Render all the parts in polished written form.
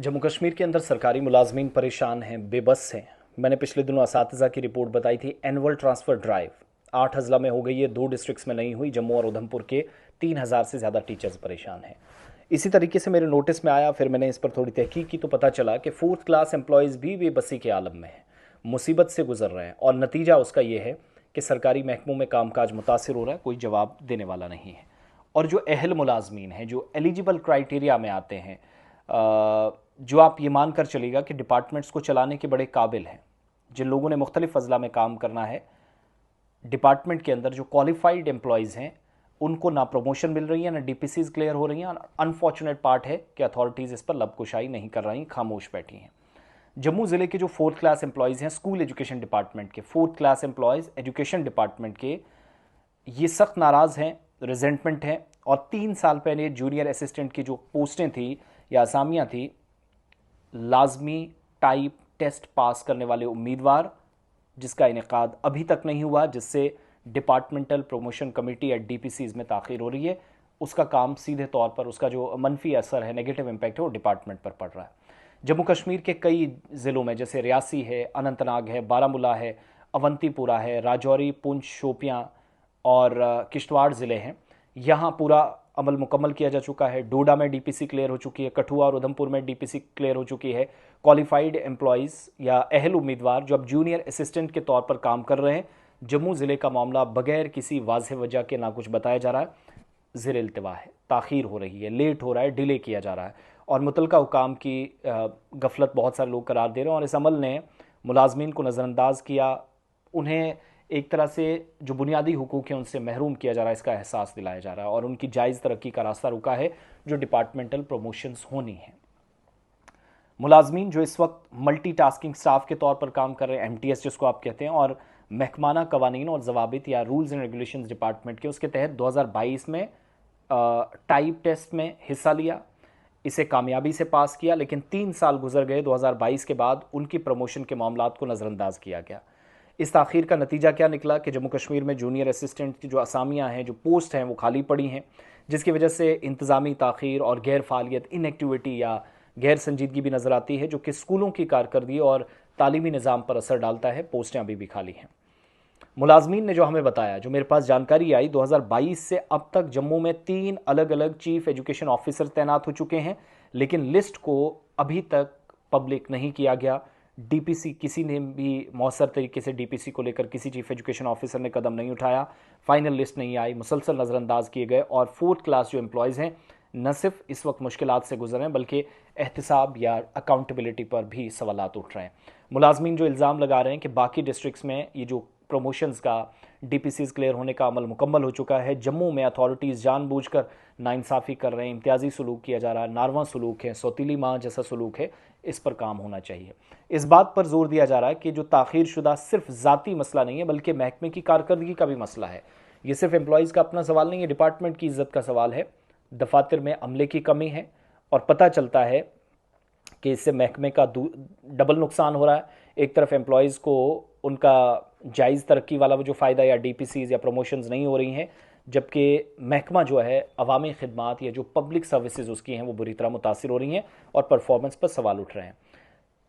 जम्मू कश्मीर के अंदर सरकारी मुलाजमीन परेशान हैं, बेबस हैं। मैंने पिछले दिनों असातिज़ा की रिपोर्ट बताई थी। एनुअल ट्रांसफ़र ड्राइव 8 अजला में हो गई है, 2 डिस्ट्रिक्ट्स में नहीं हुई। जम्मू और उधमपुर के 3,000 से ज़्यादा टीचर्स परेशान हैं। इसी तरीके से मेरे नोटिस में आया, फिर मैंने इस पर थोड़ी तहकीक की तो पता चला कि फोर्थ क्लास एम्प्लॉयज़ भी बेबसी के आलम में हैं, मुसीबत से गुजर रहे हैं। और नतीजा उसका ये है कि सरकारी महकमों में कामकाज मुतासिर हो रहा है, कोई जवाब देने वाला नहीं है। और जो अहल मुलाजमीन हैं, जो एलिजिबल क्राइटेरिया में आते हैं, जो आप ये मान कर चलेगा कि डिपार्टमेंट्स को चलाने के बड़े काबिल हैं, जिन लोगों ने मुख्तलिफ अजला में काम करना है, डिपार्टमेंट के अंदर जो क्वालिफाइड एम्प्लॉयज़ हैं उनको ना प्रमोशन मिल रही है, ना डीपीसीज क्लियर हो रही हैं। अनफॉर्चुनेट पार्ट है कि अथॉरिटीज़ इस पर लबकुशाई नहीं कर रही, खामोश बैठी हैं। जम्मू ज़िले के जो फोर्थ क्लास एम्प्लॉयज़ हैं, स्कूल एजुकेशन डिपार्टमेंट के fourth class employees education department के, ये सख्त नाराज़ हैं, रिजेंटमेंट हैं। और 3 साल पहले जूनियर असिस्टेंट की जो पोस्टें थी या असामियाँ थी, लाजमी टाइप टेस्ट पास करने वाले उम्मीदवार, जिसका इनेकाद अभी तक नहीं हुआ, जिससे डिपार्टमेंटल प्रमोशन कमेटी या डीपीसीज में ताख़ीर हो रही है, उसका काम सीधे तौर पर, उसका जो मनफी असर है, नेगेटिव इम्पैक्ट है, वो डिपार्टमेंट पर पड़ रहा है। जम्मू कश्मीर के कई ज़िलों में, जैसे रियासी है, अनंतनाग है, बारामूला है, अवंतीपुरा है, राजौरी, पुंछ, शोपियां और किश्तवाड़ ज़िले हैं, यहाँ पूरा अमल मुकम्मल किया जा चुका है। डोडा में डीपीसी क्लियर हो चुकी है, कठुआ और उधमपुर में डीपीसी क्लियर हो चुकी है। क्वालिफाइड एम्प्लॉयज़ या अहल उम्मीदवार जो अब जूनियर असिस्टेंट के तौर पर काम कर रहे हैं, जम्मू ज़िले का मामला बगैर किसी वाज़ेह वजह के ना कुछ बताया जा रहा है, ज़ेर इल्तिवा है, ताख़ीर हो रही है, लेट हो रहा है, डिले किया जा रहा है। और मुतलका हुकाम की गफलत बहुत सारे लोग करार दे रहे हैं। और इस अमल ने मुलाजमीन को नज़रअंदाज किया, उन्हें एक तरह से जो बुनियादी हुकूक हैं उनसे महरूम किया जा रहा है, इसका एहसास दिलाया जा रहा है। और उनकी जायज़ तरक्की का रास्ता रुका है, जो डिपार्टमेंटल प्रमोशंस होनी है। मुलाजमीन जो इस वक्त मल्टी टास्किंग स्टाफ के तौर पर काम कर रहे हैं, एमटीएस जिसको आप कहते हैं, और महकमाना कवानीन और जवाबित या रूल्स एंड रेगुलेशंस डिपार्टमेंट के, उसके तहत 2022 में टाइप टेस्ट में हिस्सा लिया, इसे कामयाबी से पास किया। लेकिन 3 साल गुजर गए, 2022 के बाद उनकी प्रमोशन के मामलात को नज़रअंदाज किया गया। इस ताख़ीर का नतीजा क्या निकला कि जम्मू कश्मीर में जूनियर असिस्टेंट की जो असामियाँ हैं, जो पोस्ट हैं, वो खाली पड़ी हैं, जिसकी वजह से इंतज़ामी ताख़ीर और गैर फ़ालियत, इनएक्टिविटी या गैर संजीदगी भी नज़र आती है, जो कि स्कूलों की कारकर्दगी और तालीमी निज़ाम पर असर डालता है। पोस्टें अभी भी खाली हैं। मुलाजमीन ने जो हमें बताया, जो मेरे पास जानकारी आई, 2022 से अब तक जम्मू में 3 अलग अलग चीफ एजुकेशन ऑफिसर तैनात हो चुके हैं, लेकिन लिस्ट को अभी तक पब्लिक नहीं किया गया। डीपीसी, किसी ने भी मौसर तरीके से डीपीसी को लेकर किसी चीफ एजुकेशन ऑफिसर ने कदम नहीं उठाया। फाइनल लिस्ट नहीं आई, मुसलसल नज़रअंदाज किए गए। और फोर्थ क्लास जो एम्प्लॉयज़ हैं, न सिर्फ इस वक्त मुश्किलात से गुजर रहे हैं, बल्कि एहतिसाब या अकाउंटेबिलिटी पर भी सवालात उठ रहे हैं। मुलाजमीन जो इल्ज़ाम लगा रहे हैं कि बाकी डिस्ट्रिक्ट्स में ये जो प्रमोशंस का, डीपीसीज क्लियर होने का अमल मुकम्मल हो चुका है, जम्मू में अथॉरिटीज़ जानबूझकर नाइंसाफ़ी कर रहे हैं, इम्तियाजी सलूक किया जा रहा है, नारवा सलूक है, सौतीली माँ जैसा सलूक है, इस पर काम होना चाहिए। इस बात पर जोर दिया जा रहा है कि जो ताख़ीर शुदा सिर्फ ज़ाती मसला नहीं है, बल्कि महकमे की कारकर्दगी का भी मसला है। ये सिर्फ एम्प्लॉयज़ का अपना सवाल नहीं है, डिपार्टमेंट की इज़्ज़त का सवाल है। दफातर में अमले की कमी है, और पता चलता है कि इससे महकमे का डबल नुकसान हो रहा है। एक तरफ एम्प्लॉयज़ को उनका जायज़ तरक्की वाला वो जो फ़ायदा या डीपीसीज या प्रमोशंस नहीं हो रही हैं, जबकि महकमा जो है अवामी खिदमात या जो पब्लिक सर्विसेज उसकी हैं, वो बुरी तरह मुतासिर हो रही हैं और परफॉर्मेंस पर सवाल उठ रहे हैं।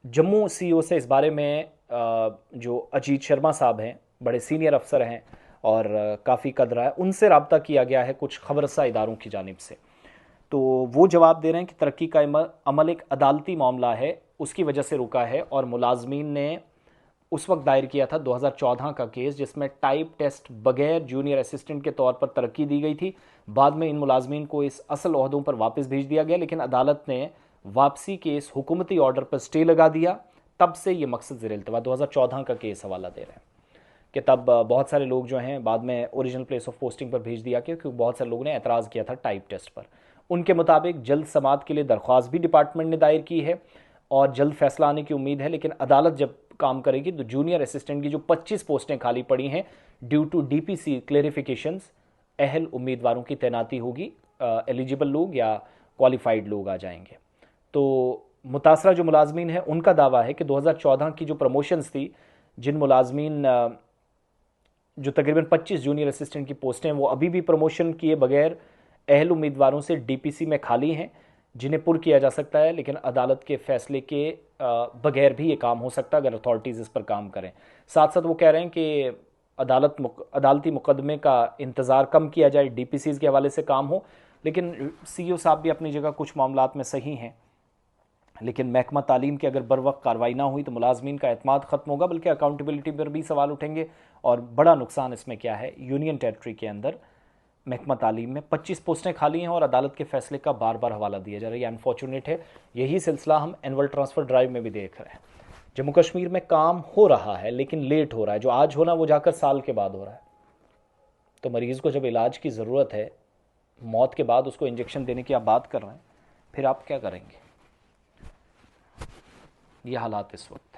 जम्मू सीईओ से इस बारे में जो अजीत शर्मा साहब हैं, बड़े सीनियर अफसर हैं और काफ़ी कदरा है, उनसे रब्ता किया गया है कुछ खबरसा इदारों की जानिब से। तो वो जवाब दे रहे हैं कि तरक्की का अमल एक अदालती मामला है, उसकी वजह से रुका है। और मुलाजमीन ने उस वक्त दायर किया था 2014 का केस, जिसमें टाइप टेस्ट बगैर जूनियर असिस्टेंट के तौर पर तरक्की दी गई थी। बाद में इन मुलाजमीन को इस असल ओहदों पर वापस भेज दिया गया, लेकिन अदालत ने वापसी के इस हुकूमती ऑर्डर पर स्टे लगा दिया। तब से ये मकसद ज़ेर इल्तवा 2014 का केस हवाला दे रहे हैं कि तब बहुत सारे लोग जो हैं बाद में ओरिजिनल प्लेस ऑफ पोस्टिंग पर भेज दिया गया, क्योंकि बहुत सारे लोगों ने एतराज़ किया था टाइप टेस्ट पर। उनके मुताबिक जल्द समात के लिए दरख्वास्त भी डिपार्टमेंट ने दायर की है और जल्द फैसला आने की उम्मीद है। लेकिन अदालत जब काम करेगी तो जूनियर असिस्टेंट की जो 25 पोस्टें खाली पड़ी हैं ड्यू टू डीपीसी क्लेरिफिकेशंस, अहल उम्मीदवारों की तैनाती होगी, एलिजिबल लोग या क्वालिफाइड लोग आ जाएंगे। तो मुतासरा जो मुलाजमीन है, उनका दावा है कि 2014 की जो प्रमोशंस थी, जिन मुलाजमीन जो तकरीबन 25 जूनियर असिस्टेंट की पोस्टें, वो अभी भी प्रमोशन किए बगैर अहल उम्मीदवारों से डीपीसी में खाली हैं। जिन्हें पुर किया जा सकता है, लेकिन अदालत के फैसले के बगैर भी ये काम हो सकता है अगर अथॉरिटीज़ इस पर काम करें। साथ साथ वो कह रहे हैं कि अदालती मुकदमे का इंतज़ार कम किया जाए, डीपीसीज के हवाले से काम हो। लेकिन सीईओ साहब भी अपनी जगह कुछ मामलात में सही हैं, लेकिन महकमा तालीम की अगर बर वक्त कार्रवाई ना हुई तो मुलाजमीन का एतमाद ख़त्म होगा, बल्कि अकाउंटेबिलिटी पर भी सवाल उठेंगे। और बड़ा नुकसान इसमें क्या है, यूनियन टेरिटरी के अंदर महकमा तालीम में 25 पोस्टें खाली हैं और अदालत के फैसले का बार बार हवाला दिया जा रहा है। ये अनफॉर्चुनेट है। यही सिलसिला हम एनुअल ट्रांसफ़र ड्राइव में भी देख रहे हैं। जम्मू कश्मीर में काम हो रहा है लेकिन लेट हो रहा है, जो आज होना वो जाकर साल के बाद हो रहा है। तो मरीज़ को जब इलाज की ज़रूरत है, मौत के बाद उसको इंजेक्शन देने की आप बात कर रहे हैं, फिर आप क्या करेंगे? ये हालात इस वक्त।